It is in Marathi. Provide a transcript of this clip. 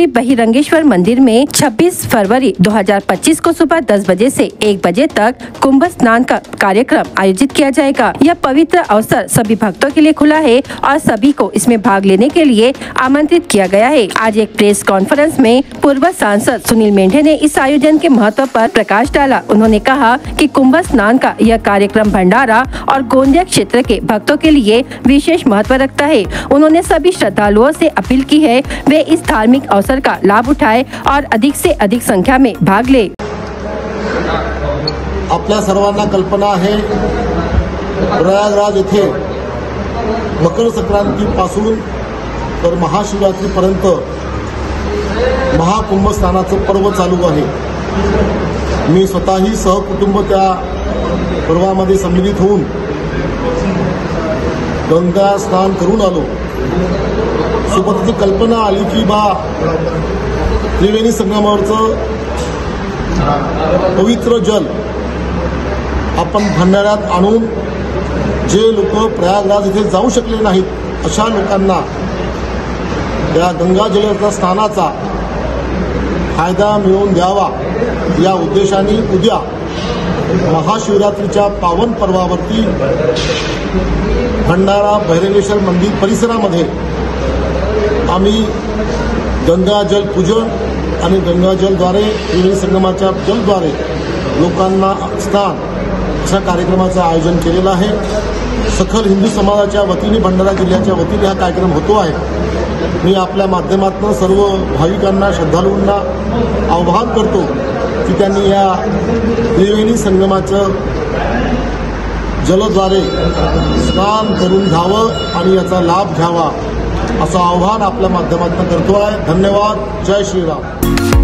श्री बहिरंगेश्वर मंदिर में 26 फरवरी 2025 को सुबह 10 बजे से 1 बजे तक कुंभ स्नान का कार्यक्रम आयोजित किया जाएगा। यह पवित्र अवसर सभी भक्तों के लिए खुला है और सभी को इसमें भाग लेने के लिए आमंत्रित किया गया है। आज एक प्रेस कॉन्फ्रेंस में पूर्व सांसद सुनील मेंढे ने इस आयोजन के महत्व पर प्रकाश डाला। उन्होंने कहा कि कुंभ स्नान का यह कार्यक्रम भंडारा और गोंदिया क्षेत्र के भक्तों के लिए विशेष महत्व रखता है। उन्होंने सभी श्रद्धालुओं से अपील की है वे इस धार्मिक अवसर का लाभ उठाएं और अधिक से अधिक संख्या में भाग ले। आपल्या सर्वांना कल्पना आहे, प्रयागराज येथे मकर संक्रांती पासून तर महाशिवरात्री पर्यंत महाकुंभ स्नानाचं पर्व चालू आहे। मी स्वतःही सहकुटुंब त्या पर्वामध्ये सम्मिलित होऊन गंगा स्नान करून आलो। सोबतच कल्पना आली की त्रिवेणी संगमावरचं पवित्र जल आपण भंडाऱ्यात आणून जे लोक प्रयागराज इथे जाऊ शकले नाहीत अशा लोकांना या गंगा जलाच्या स्नानाचा फायदा मिळवून द्यावा या उद्देशाने उद्या महाशिवरात्रीच्या पावन पर्वावरती भंडारा बहिरंगेश्वर मंदिर परिसरामध्ये आम्ही गंगाजल पूजन आणि गंगाजलद्वारे त्रिवेणी संगमाच्या जलद्वारे लोकांना स्नान अशा कार्यक्रमाचं आयोजन केलेलं आहे। सखल हिंदू समाजाच्या वतीने भंडारा जिल्ह्याच्या वतीने हा कार्यक्रम होतो आहे। मी आपल्या माध्यमातून सर्व भाविकांना श्रद्धाळूंना आवाहन करतो की त्यांनी या त्रिवेणी संगमाचं जलद्वारे स्नान करून घ्यावं आणि याचा लाभ घ्यावा असं आवाहन आपल्या माध्यमातून करतो आहे। धन्यवाद। जय श्रीराम।